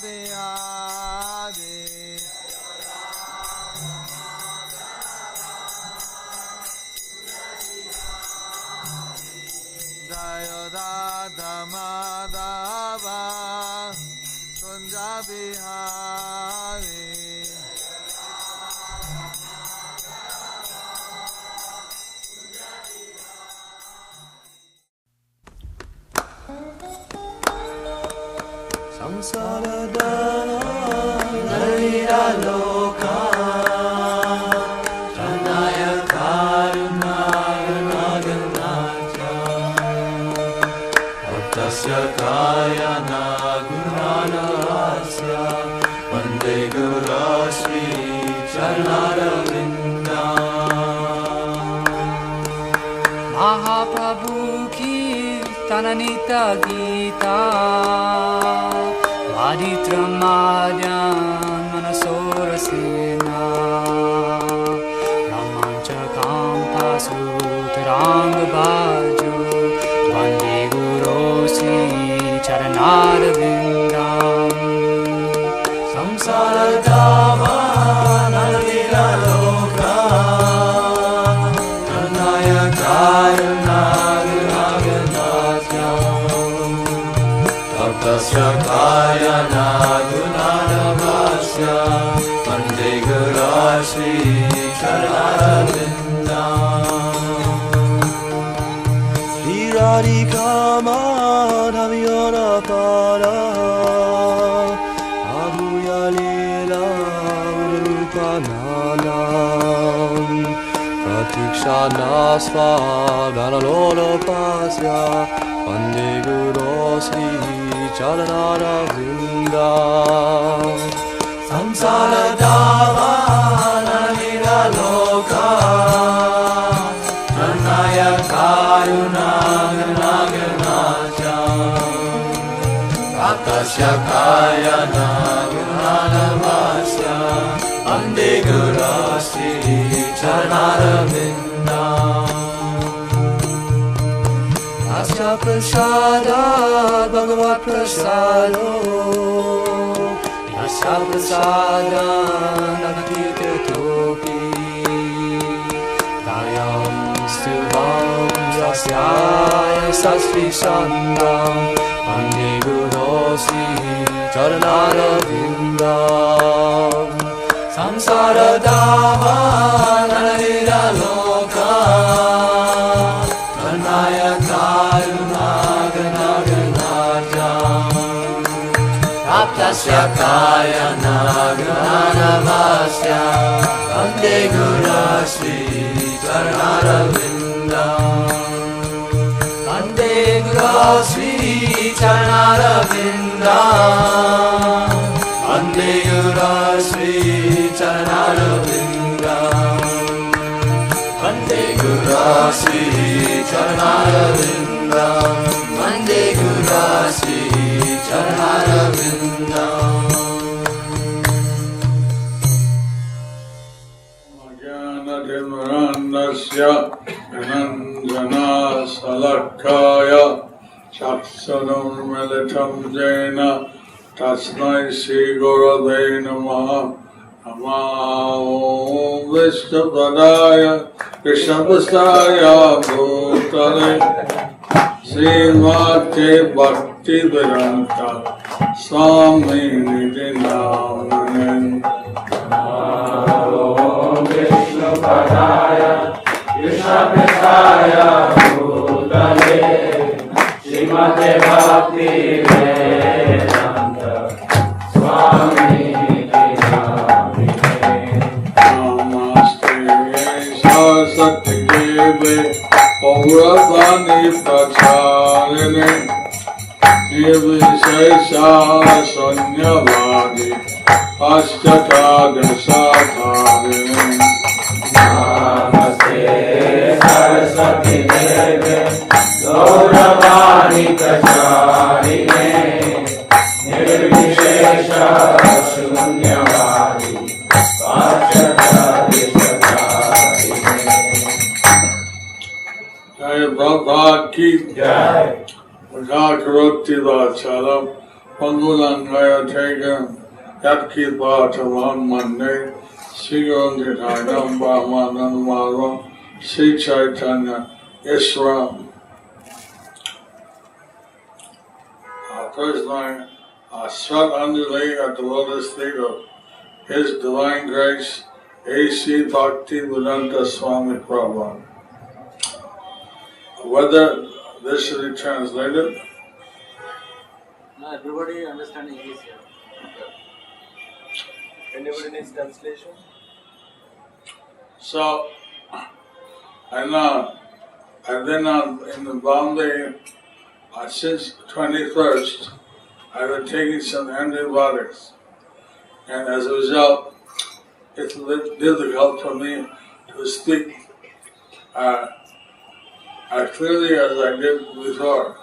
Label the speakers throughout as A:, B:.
A: Bihari Jayodada Madhava Kunja Bihari Samsara Dana Narira Loka Janaya Karunaya Naganatya Bhaktasya Kaya Nagurana Rasya Vande Guru Sri Charanara Vinda Mahaprabhu Ki Tananita Gita Aditramadyan Manasorasena Ramanchakam Pasutaranga Bhajo Vande Guru Sri Charanarvindam Samsara Dava Nalila Loka Karnaya Karunaganaganatya Bhaktasya Kaya Nagunanavasya Vande Guru Sri Charanarvindam Sri Radhika Madhaviyana Para Adhuya Leela Urupananam Pratikshana Svagana Lolopasya Vande Guru Sri Charanara Vindam Samsara Dava Nalila Loka Janaya Karunaganaganatya Bhaktasya Kaya Nagunanavasya Vande Guru Sri Charanara Vindam Asya Prasada Bhagavat Prasado Asya Prasada Nagatirtha Topi Dayam Stuvam Sasyaya Sastri Sandam Vande Guru Sri Charanara Vindam Samsara Dava Nalila Loka Karnaya Karunaganaganatya Bhaktasya Kaya Nagunanavasya Vande Guru Sri Charanarvindam Vande Guru Sri Charanarvindam Vande Guru Sri Charanarvindam Vande Guru Sri Charanarvindam Vande Guru Sri Charanarvindam Ajnanatimrandasya Ananjana Salakaya Chaksanurmilitam Jena Tasmai Sri Gurave Namaha Namo Vishnupadaya Krishnapastaya Bhutale Srimati Bhakti Vedanta Swami Niti Namane Namo Vishnupadaya Krishnapastaya Bhutale Srimati Bhakti Vedanta Swami Saraswati Devi Pauravani Pracharine Nirvishesha Sanyavadi Ashtaka Dasatarine Namaste Saraswati Devi Pauravani Pracharine Nirvishesha Sanyavadi Ashtaka Jai Prabhupada ki Jai. Karoti Vachalam
B: Pangulangaya Tagan Yatki Bhatavan Mande Sigonditanam Brahmanan Maro Sri Chaitanya Ishram. First line, Sat Anjali at the lotus feet of His Divine Grace, A.C. Bhakti Vedanta Swami Prabhupada. Whether this should be translated?
C: No, everybody understand English here. Anybody needs translation?
B: So, I've been in Bombay since 21st. I've been taking some antibiotics, and as a result, it's difficult for me to speak as clearly as I did before.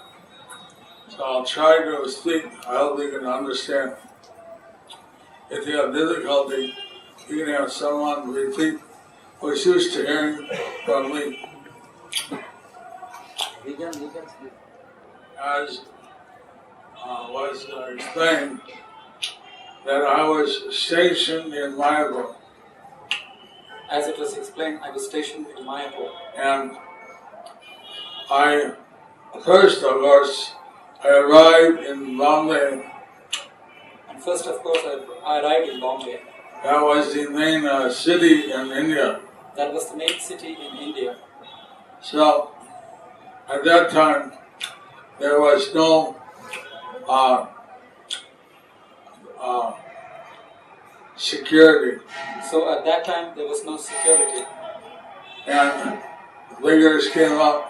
B: So I'll try to speak. I hope you can understand. If you have difficulty, you can have someone repeat who's used to hearing from me.
C: We can speak.
B: As was explained, that I was stationed in Mayapur.
C: As it was explained, I was stationed in Mayapur.
B: And first, of course, I arrived in Bombay.
C: And first, of course, I arrived in Bombay.
B: That was the main city in India.
C: That was the main city in India.
B: So, at that time, there was no security.
C: So at that time, there was no security.
B: And beggars came up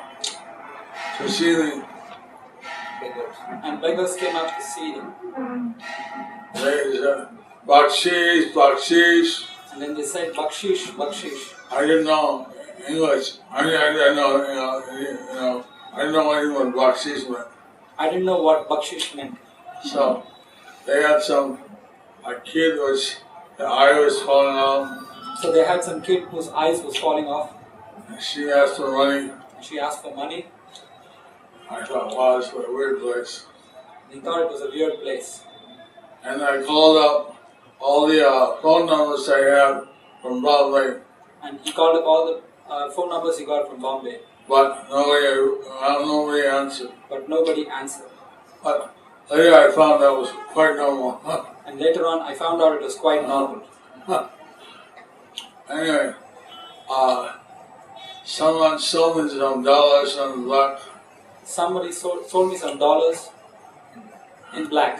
B: to see me.
C: And beggars came up to see them.
B: They said, Bakshish, Bakshish.
C: And then they said, Bakshish, Bakshish.
B: I didn't know English. I didn't know, I didn't know anything what Bakshish meant.
C: I didn't know what Bakshish meant.
B: So they had a kid whose eye was falling out.
C: So they had some kid whose eyes was falling off.
B: She asked for money.
C: She asked for money.
B: I thought, wow, this is a weird place.
C: He thought it was a weird place.
B: And I called up all the phone numbers I had from Bombay.
C: And he called up all the phone numbers he got from Bombay.
B: But nobody answered.
C: But nobody answered.
B: But later I found that was quite normal.
C: And later on I found out it was quite normal.
B: Anyway, someone sold me some dollars on the black.
C: Somebody sold me some dollars in black.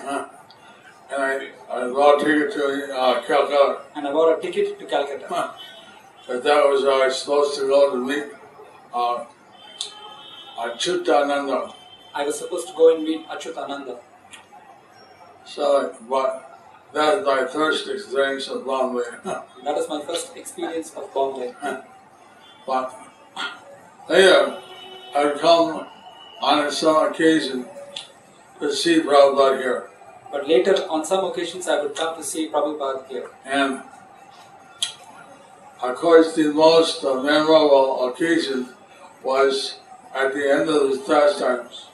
B: And I bought a ticket to Calcutta.
C: And I bought a ticket to Calcutta.
B: But that was I was supposed to go to meet Achyutananda.
C: I was supposed to go and meet Achyutananda.
B: So, but that was my first experience of Bombay.
C: That was my first experience of Bombay.
B: But later, I'd come on some occasion to see Prabhupada here.
C: But later, on some occasions, I would come to see Prabhupada here.
B: And of course, the most memorable occasion was at the end of his pastimes.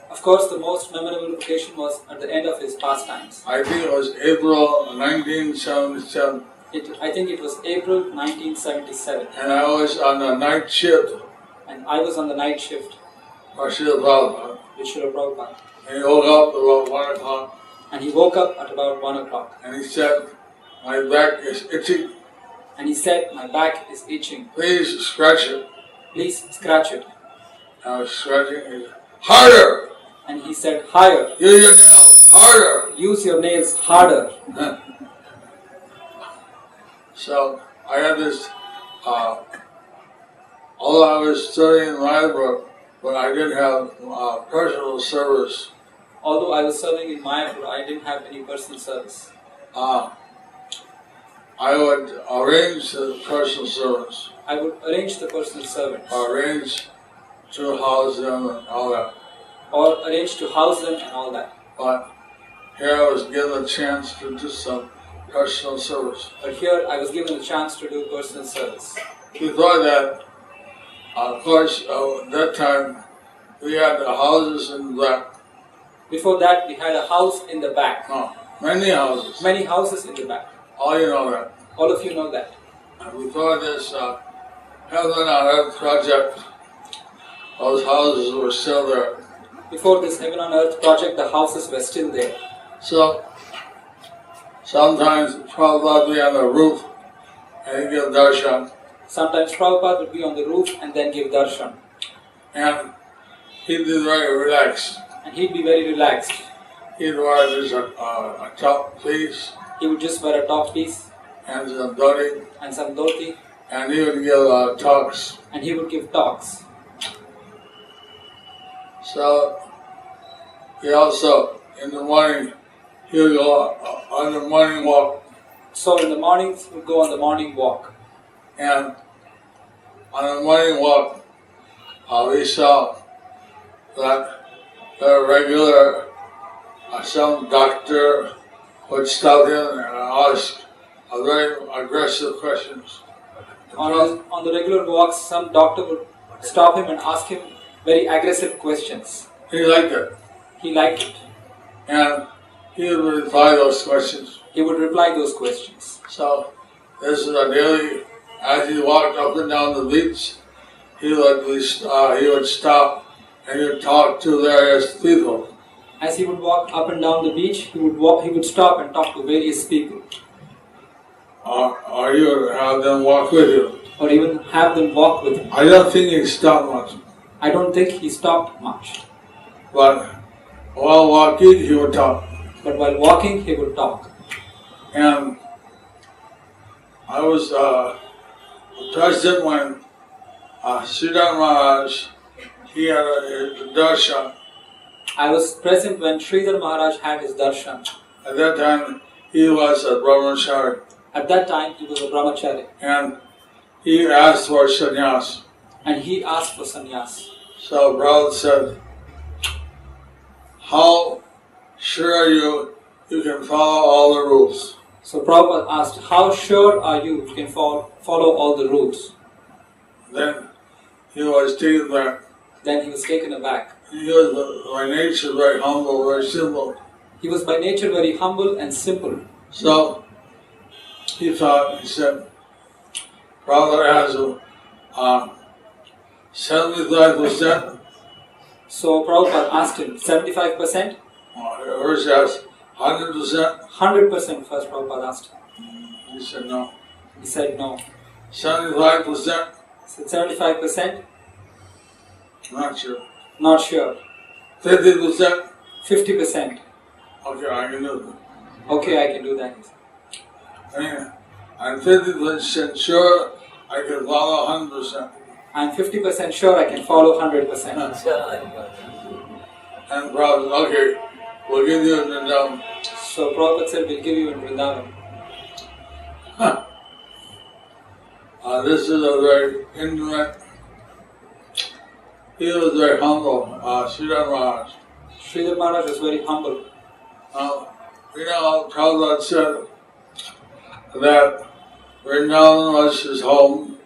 C: Of course, the most memorable occasion was at the end of his pastimes.
B: I think it was April 1977.
C: I think it was April 1977.
B: And I was on the night shift.
C: And I was on the night shift.
B: For Srila Prabhupada.
C: With Srila Prabhupada.
B: And he woke up about 1 o'clock.
C: And he woke up at about 1 o'clock.
B: And he said, my back is itching.
C: And he said, my back is itching.
B: Please scratch it.
C: Please scratch it.
B: I was scratching it. Harder!
C: And he said, higher.
B: Use your nails harder.
C: Use your nails harder.
B: So I had this, although I was studying in Mayapur, but I didn't have personal service.
C: Although I was serving in Mayapur, I didn't have any personal service.
B: I would arrange the personal service.
C: I would arrange the personal servants.
B: Arrange to house them and all that.
C: Or arrange to house them and all that.
B: But here I was given a chance to do some personal service.
C: But here I was given a chance to do personal service.
B: Before that, of course, at that time, we had the houses in black.
C: Before that, we had a house in the back.
B: Many houses.
C: Many houses in the back.
B: All you know that.
C: All of you know that.
B: And before this Heaven on Earth project, those houses were still there.
C: Before this Heaven on Earth project, the houses were still there.
B: So sometimes Prabhupada would be on the roof and he'd give darshan.
C: Sometimes Prabhupada would be on the roof and then give darshan.
B: And he'd be very relaxed.
C: And he'd be very relaxed.
B: He'd wear just a top piece
C: He would just wear a top piece
B: and some dhoti,
C: and some dhoti,
B: and he would give talks.
C: and he would give talks.
B: So he also, in the morning, he would go on the morning walk.
C: So in the mornings, he would go on the morning walk.
B: And on the morning walk, we saw that the regular, some doctor would stop him and ask very aggressive questions.
C: On the regular walks, some doctor would stop him and ask him very aggressive questions.
B: He liked it.
C: He liked it.
B: And he would reply those questions.
C: He would reply those questions.
B: So this is a daily, as he walked up and down the beach, he would stop and he would talk to various people.
C: As he would walk up and down the beach, he would stop and talk to various people.
B: Or he would have them walk with you.
C: Or even have them walk with him.
B: I don't think he stopped much.
C: I don't think he stopped much.
B: But while walking, he would talk.
C: But while walking, he would talk.
B: And I was present when Srila Maharaj, he had a darshan.
C: I was present when Sridhar Maharaj had his darshan.
B: At that time, he was a brahmachari.
C: At that time, he was a brahmachari.
B: And he asked for sannyas.
C: And he asked for sannyas.
B: So Prabhupada said, how sure are you can follow all the rules?
C: So Prabhupada asked, how sure are you can follow all the rules?
B: Then he was taken back.
C: Then he was taken aback.
B: He was by nature very humble, very simple.
C: He was by nature very humble and simple.
B: So he said, Prabhupada has 75%.
C: So Prabhupada asked him, 75%?
B: First asked 100%.
C: 100% first Prabhupada asked him.
B: He said no.
C: He said no.
B: 75%.
C: He said 75%?
B: Not sure.
C: Not sure.
B: 50%.
C: 50%.
B: Okay, I can do that.
C: Okay, I can do that.
B: I'm 50% sure I can follow 100%.
C: I'm 50% sure I can follow 100%.
B: And Prabhupada said, okay, we'll give you the Vrindavan.
C: So Prabhupada said, we'll give you in Vrindavan.
B: This is a very intimate. He was very humble, Srila Maharaj.
C: Sridhar Maharaj was very humble.
B: Prabhupada said that Vrindavan was his home.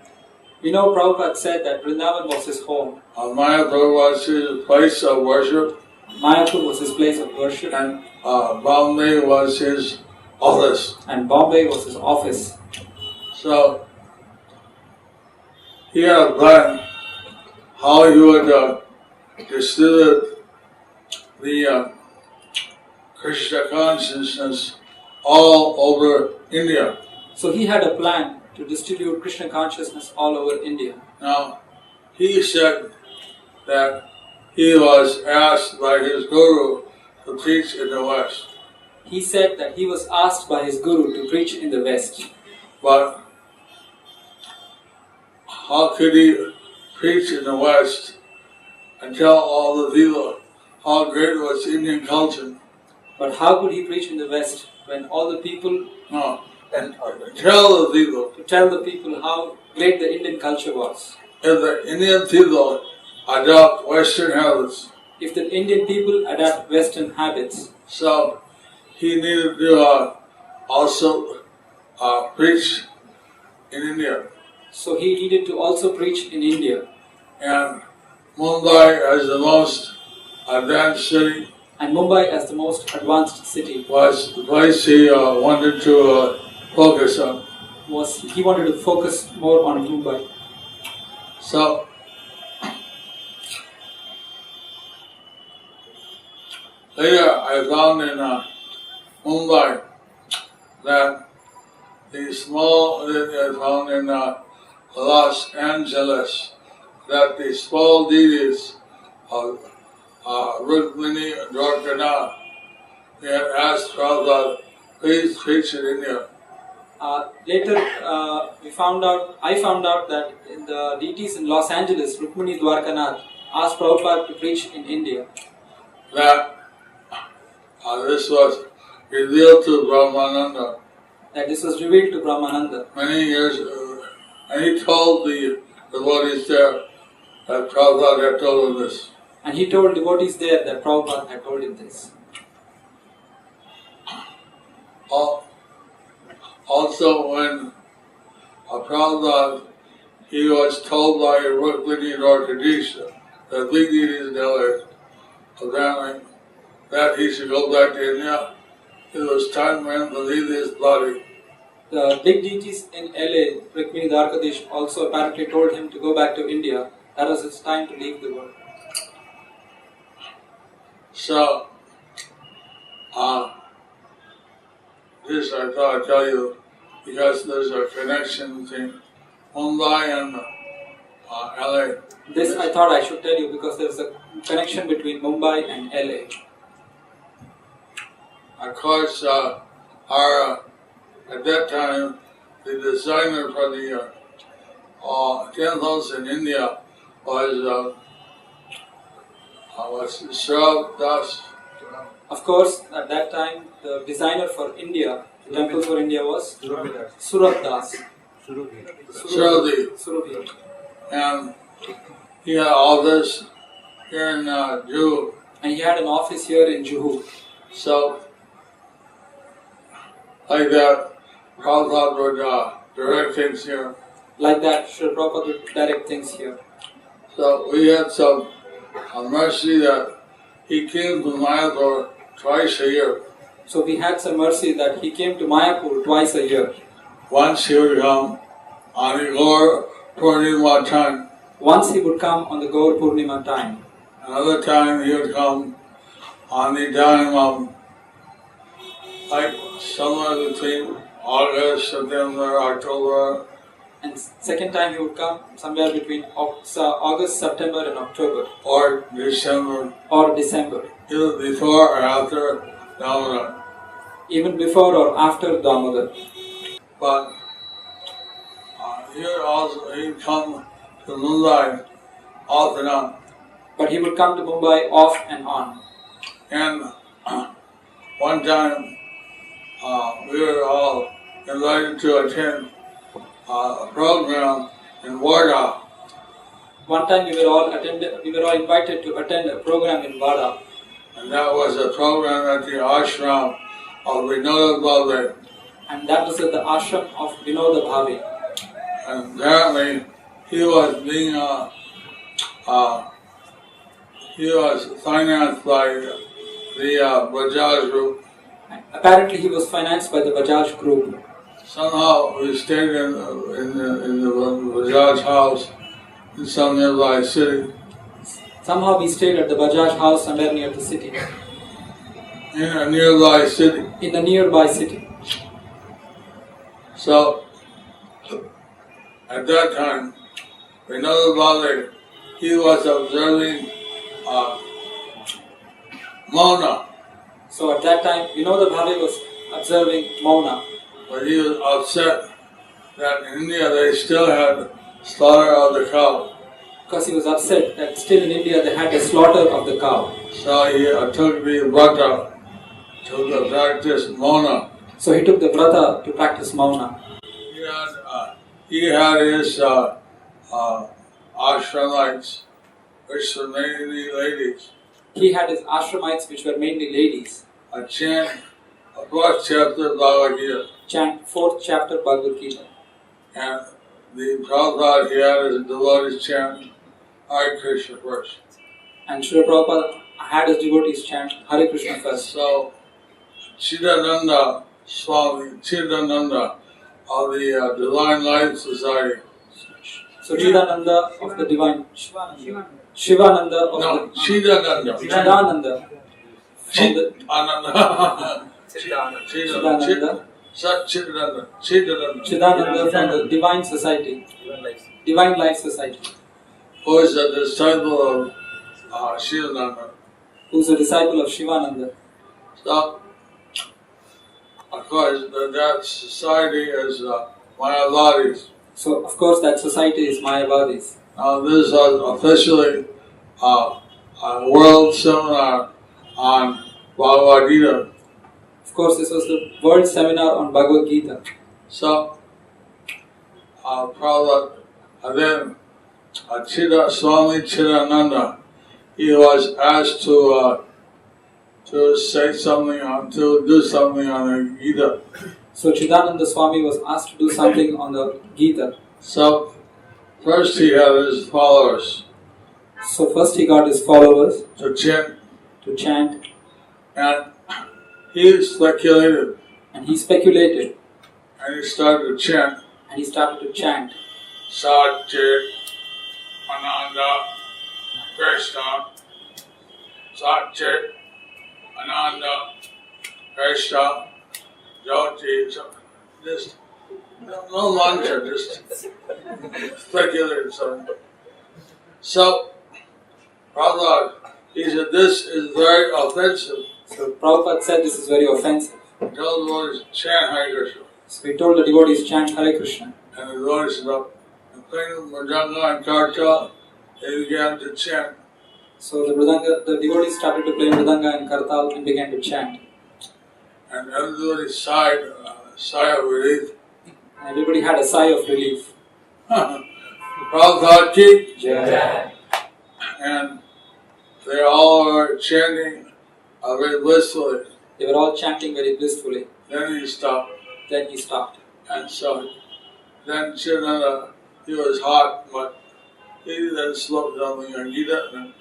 C: We know Prabhupada said that Vrindavan was his home.
B: Mayapur was his place of worship.
C: Mayapur was his place of worship.
B: And Bombay was his office.
C: And Bombay was his office.
B: So he had a plan how he would distribute the Krishna consciousness all over India.
C: So he had a plan to distribute Krishna consciousness all over India.
B: Now, he said that he was asked by his guru to preach in the West.
C: He said that he was asked by his guru to preach in the West.
B: But how could he preach in the West and tell all the people how great was Indian culture?
C: But how could he preach in the West when all the people...
B: No. And tell the people.
C: To tell the people how great the Indian culture was.
B: If the Indian people adopt Western habits.
C: If the Indian people adapt Western habits.
B: So he needed to also preach in India.
C: So he needed to also preach in India.
B: And Mumbai, as the most advanced city,
C: And Mumbai, as the most advanced city,
B: was the place he wanted to focus on.
C: he wanted to focus more on Mumbai.
B: So, later I found in Mumbai that I found in Los Angeles that the small deities of Rukmini Dwarkanath had asked Prabhupada, please preach in India.
C: Later, I found out that the deities in Los Angeles, Rukmini Dwarkanath, asked Prabhupada to preach in India.
B: That this was revealed to Brahmananda.
C: That this was revealed to Brahmananda.
B: Many years, and he told the devotees there that Prabhupada had told him this.
C: And he told devotees there that Prabhupada had told him this.
B: Also, when Prabhupada, he was told by Rukmini Dwarkanath, the big deities in LA, apparently, that he should go back to India. It was time for him to leave his body.
C: The big deities in LA, Rukmini Dwarkanath, also apparently told him to go back to India. That was his time to leave the world.
B: So, this I thought I'd tell you because there's a connection between Mumbai and LA.
C: This I thought I should tell you because there's a connection between Mumbai and LA.
B: Of course, at that time, the designer for the temples in India was Srila Das.
C: Of course, at that time, the designer for India, the temple for India was Surat Das.
B: Surabhi. And he had all this here in Juhu.
C: And he had an office here in Juhu.
B: So, like that, Prabhupada would direct things here.
C: Like that, Srila Prabhupada would direct things here.
B: So we had some mercy that he came to Mayapur twice a year.
C: So we had some mercy that he came to Mayapur twice a year.
B: Once he would come on the Gaur Purnima time.
C: Once he would come on the Gaur Purnima time.
B: Another time he would come on the Dhanimam, like somewhere between August, September, October.
C: And second time he would come somewhere between August, September and October.
B: Or December.
C: Or December.
B: Either before or after Damodar.
C: Even before or after Damodar.
B: But here also he'd come to Mumbai off and on.
C: But he would come to Mumbai off and on.
B: And one time we were all invited to attend a program in Wardha.
C: One time we were all invited to attend a program in Vada.
B: And that was a program at the ashram of Vinoda Bhave.
C: And that was at the ashram of Vinoda Bhave.
B: And apparently he was being he was financed by the Bajaj group.
C: Apparently he was financed by the Bajaj group.
B: Somehow we stayed in the Bajaj house in some nearby city.
C: Somehow we stayed at the Bajaj house somewhere near the city.
B: In a nearby city.
C: In a nearby city.
B: So, at that time, Vinoda Bhave, he was observing Mauna.
C: So at that time, Vinoda Bhave was observing Mauna.
B: But he was upset that in India they still had slaughter of the cow.
C: Because he was upset that still in India they had the slaughter of the cow.
B: So he took the vrata to practice Mauna.
C: So he took the vrata to practice Mauna.
B: He had his ashramites, which were mainly ladies.
C: He had his ashramites, which were mainly ladies.
B: Chant a fourth chapter Bhagavad Gita.
C: Chant fourth chapter Bhagavad Gita.
B: And the Prabhupada, he had his devotees chant Hare Krishna first.
C: And Srila Prabhupada had his devotees chant Hare Krishna first.
B: So, Chidananda Swami, Chidananda of the Divine Life Society.
C: So Chidananda of the divine, Shivananda of
B: No,
C: the
B: Chidananda.
C: Chidananda from the
B: Chidananda.
C: Chidananda.
B: Chidananda. Chidananda.
C: Chidananda from the Divine Society, Divine Life Society,
B: Who is a disciple of Shivananda.
C: who is a disciple of Shivananda.
B: So, of course, that society is Mayavadis.
C: So of course that society is Mayavadis.
B: Now this was officially a world seminar on Bhagavad Gita.
C: Of course this was the world seminar on Bhagavad Gita.
B: So, Prabhupada, and then Swami Chidananda, he was asked to say something to do something on the Gita.
C: So Chidananda Swami was asked to do something on the Gita.
B: So first he had his followers
C: So first he got his followers
B: to chant,
C: and
B: he speculated,
C: and he speculated
B: and he started to chant, Satchit Ananda Krishna, Satchit Ananda Krishna, Jyoti, just no mantra, just speculated something. So, Prabhupada, he said, this is very offensive.
C: So Prabhupada said this is very offensive.
B: Tell the devotees, chant Hare Krishna.
C: So he told the devotees chant Hare Krishna.
B: And the devotees stood up and playing Mridanga and Kartal, they began to chant.
C: So the devotees started to play Mridanga and Kartal and began to chant.
B: And everybody sighed, sigh of relief.
C: Everybody had a sigh of relief.
B: Prabhupada ki
C: Jai.
B: and they all were chanting very blissfully.
C: They were all chanting very blissfully.
B: Then he stopped.
C: Then he stopped.
B: And so then Chidananda, he was hot, but he then spoke something on Gita. And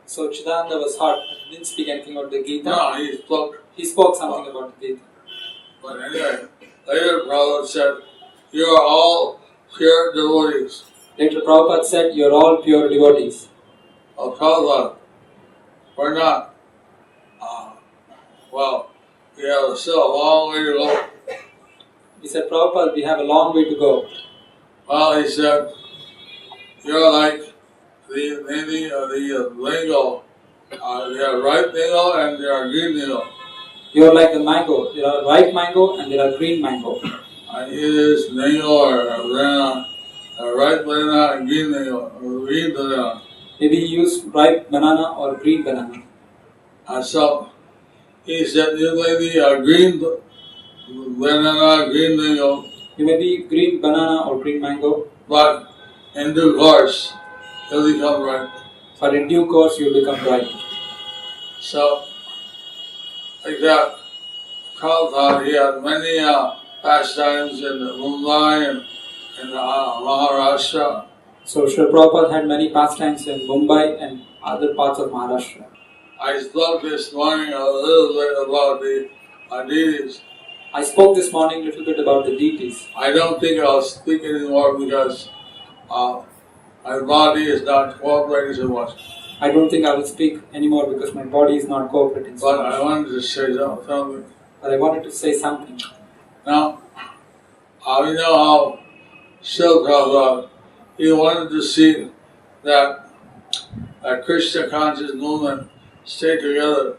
C: So Chidananda was hot, but he didn't speak anything about the Gita.
B: no, he spoke.
C: He spoke something about the Gita.
B: But anyway, later Prabhupada said, you are all pure devotees.
C: Later Prabhupada said, you are all pure devotees.
B: Oh, Prabhupada, we're not. Well, we have still a long way to go.
C: He said, Prabhupada, we have a long way to go.
B: Well, he said, you're like the lingo. They are ripe mango and they are green mango.
C: You are like the mango. There are ripe mango and there are green mango.
B: I use mango or banana, ripe banana and green mango, or green banana.
C: Maybe you use ripe banana or green banana.
B: And so he said, you may be a green banana, green mango,
C: You may be green banana or green mango,
B: but in due course you'll become ripe.
C: but in due course you will become ripe.
B: So, like that, Prabhupada, he had many pastimes in Mumbai and in Maharashtra.
C: So Srila Prabhupada had many pastimes in Mumbai and other parts of Maharashtra.
B: I spoke this morning a little bit about the deities.
C: I spoke this morning a little bit about the deities.
B: I don't think I'll speak anymore because my body is not cooperating so much.
C: I don't think I will speak anymore because my body is not cooperating so
B: But I
C: much.
B: wanted to say something.
C: But I wanted to say something.
B: Now, we know how Srila Prabhupada, he wanted to see that Krishna conscious movement stay together.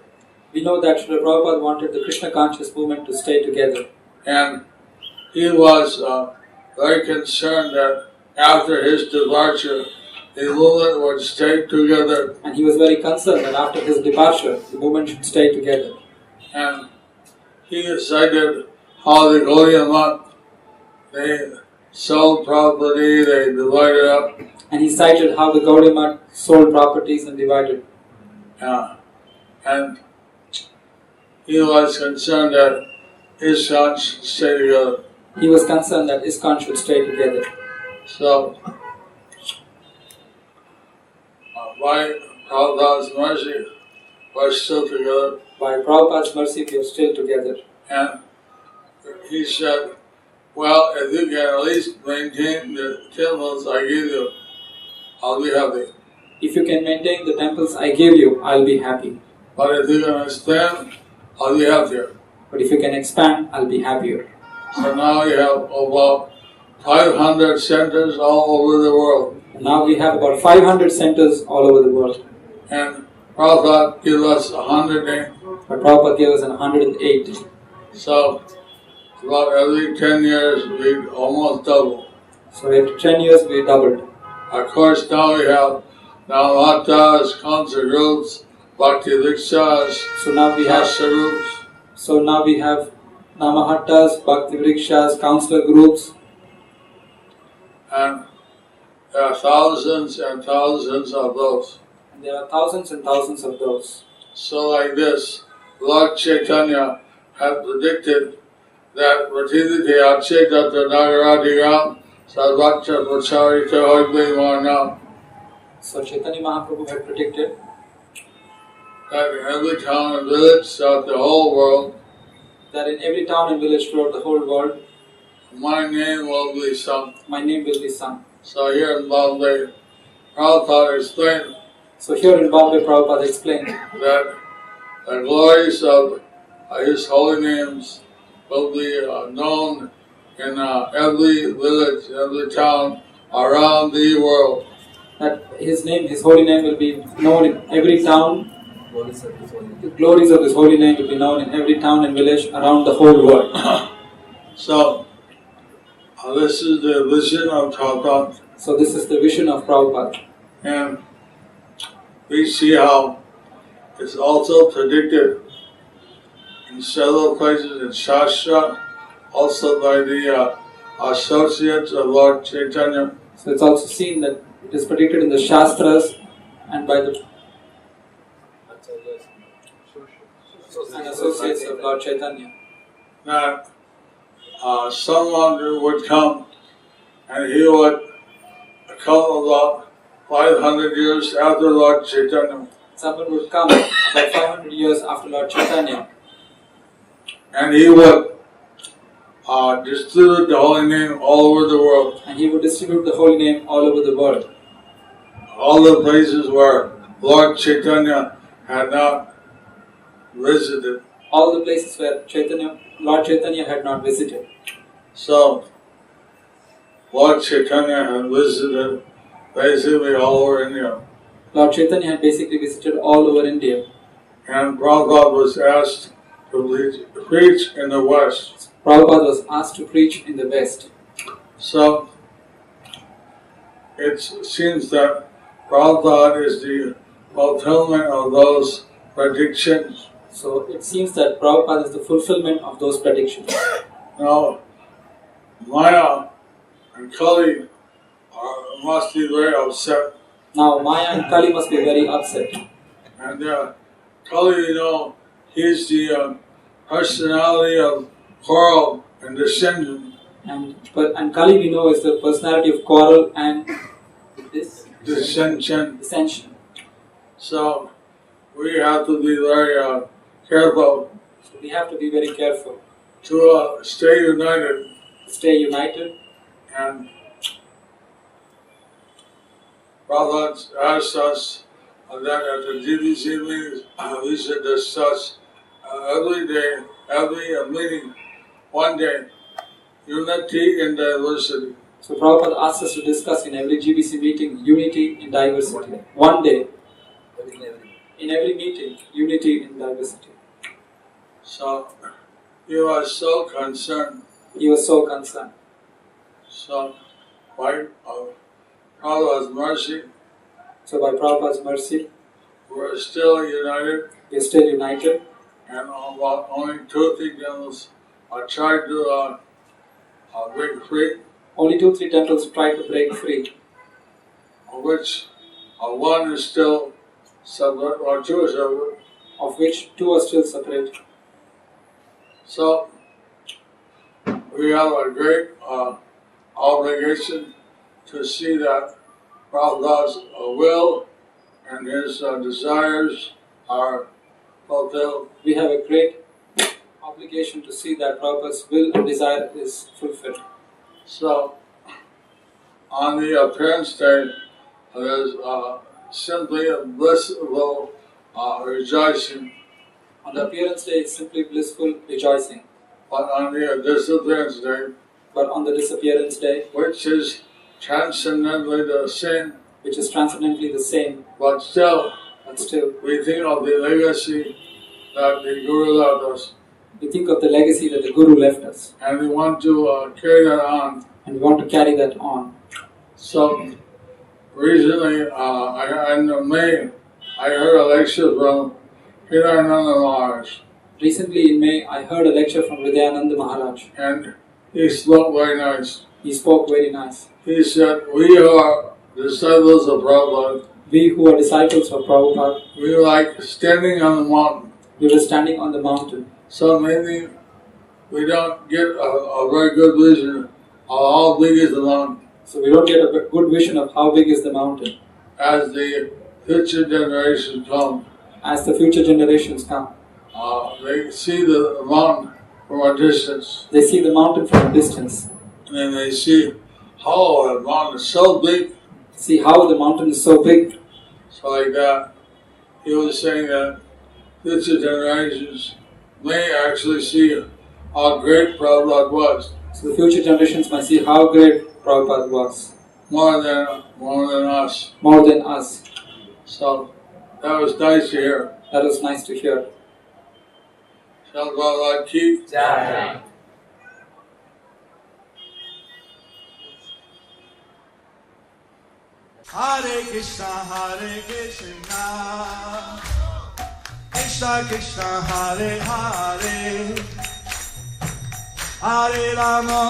C: We know that Srila Prabhupada wanted the Krishna conscious movement to stay together.
B: And he was very concerned that after his departure, the movement would stay together.
C: And he was very concerned that after his departure, the movement should stay together.
B: And he cited how the Gaudiya Math, they sold property, they divided up.
C: And he cited how the Gaudiya Math sold properties and divided.
B: And he was concerned that ISKCON should stay together.
C: He was concerned that ISKCON should stay together.
B: So, by Prabhupada's mercy, we're still together.
C: By Prabhupada's mercy, we are still together.
B: And he said, well, if you can at least maintain the temples I give you, I'll be happy.
C: If you can maintain the temples I gave you, I'll be happy.
B: But if you can expand, I'll be happier.
C: But if you can expand, I'll be happier.
B: So now you have about 500 centers all over the world.
C: And now we have about 500 centers all over the world.
B: And Prabhupada gave us 108.
C: But Prabhupada gave us 108.
B: So about every 10 years we almost double.
C: So every 10 years we doubled.
B: Of course now we have Namahattas, concert groups, Bhakti Rikshas,
C: So now we have
B: Shastra groups.
C: So now we have Namahattas, Bhakti Vrikshas, counselor groups,
B: And there are thousands and thousands of those.
C: and there are thousands and thousands of those.
B: So like this, Lord Chaitanya had predicted that Ratiditi Achetata Nagaradiram Sarvacha Pracharita Hoidve Marnam,
C: So Chaitanya Mahaprabhu had predicted
B: that in every town and village throughout the whole world,
C: that in every town and village throughout the whole world,
B: my name will be sung.
C: my name will be sung.
B: So here in Bombay, Prabhupada explained
C: So here in Bombay, Prabhupada explained
B: that the glories of His holy names will be known in every village, every town around the world.
C: that His name, His holy name will be known in every town. The glories of His holy name will be known in every town and village around the whole world.
B: So, this is the vision of Prabhupada,
C: So this is the vision of Prabhupada.
B: and we see how it's also predicted in several places in Shastra, also by the associates of Lord Chaitanya.
C: So it's also seen that it is predicted in the Shastras and by the and associates of Lord Chaitanya.
B: That someone who would come and he would come about 500 years after Lord Chaitanya,
C: Someone would come about 500 years after Lord Chaitanya,
B: and he would distribute the holy name all over the world.
C: and he would distribute the holy name all over the world.
B: All the places where Lord Chaitanya had not visited.
C: All the places where Lord Chaitanya had not visited.
B: So, Lord Chaitanya had visited basically all over India.
C: Lord Chaitanya had basically visited all over India.
B: And Prabhupada was asked to preach in the West.
C: Prabhupada was asked to preach in the West.
B: So, it seems that Prabhupada is the fulfillment of those predictions.
C: So it seems that Prabhupada is the fulfillment of those predictions.
B: Now, Maya and Kali must be very upset.
C: Now Maya and Kali must be very upset.
B: And Kali, he's the personality of quarrel and dissension.
C: And Kali, we know, is the personality of quarrel and
B: Dissension.
C: dissension.
B: So we have to be very careful
C: So we have to be very careful
B: to stay united.
C: to stay united.
B: And Prabhupada asked us that at the GBC meetings we should discuss every day, every meeting, one day, unity in diversity.
C: So Prabhupada asked us to discuss in every GBC meeting unity in diversity. One day, in every meeting, unity in diversity.
B: So he was so concerned.
C: He was so concerned.
B: So by Prabhupada's mercy,
C: So by Prabhupada's mercy,
B: we're still united,
C: we are still united.
B: and about only 2-3 temples are tried to break free,
C: Only 2-3 temples tried to break free,
B: of which one is still separate, or 2 are separate.
C: of which 2 are still separate.
B: So we have a great obligation to see that Prabhupada's will and his desires are fulfilled.
C: We have a great obligation to see that Prabhupada's will and desire is fulfilled.
B: So, on the appearance day, there's simply a blissful rejoicing.
C: On the appearance day, it's simply blissful rejoicing.
B: But on the disappearance day,
C: But on the disappearance day,
B: which is transcendently the same,
C: which is transcendently the same,
B: but still
C: we
B: we think of the legacy that the Guru left us,
C: think of the legacy that the Guru left us,
B: and we want to carry that on.
C: and we want to carry that on.
B: So recently, in May, I heard a lecture from Maharaj,
C: Recently in May, I heard a lecture from Hridayananda Maharaj.
B: and he spoke very nice.
C: He spoke very nice.
B: He said, we who are disciples of Prabhupada,
C: We who are disciples of Prabhupada,
B: we like standing on the mountain.
C: we were standing on the mountain.
B: So maybe we don't get a very good vision of how big is the mountain.
C: So we don't get a good vision of how big is the mountain.
B: As the future generations come,
C: As the future generations come,
B: they see the mountain from a distance,
C: they see the mountain from a distance.
B: and they see how the mountain is so big.
C: See how the mountain is so big.
B: So like that, he was saying that future generations may actually see how great Prabhupada was,
C: So the future generations might see how great Prabhupada was,
B: more than us.
C: more than us.
B: So that was nice to hear.
C: That was nice to hear.
B: Shall Prabhupada keep.
A: Jai.
D: Hare Krishna, Krishna Krishna, Hare Hare, Hare Rama,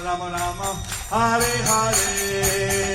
D: Rama Rama, Hare Hare.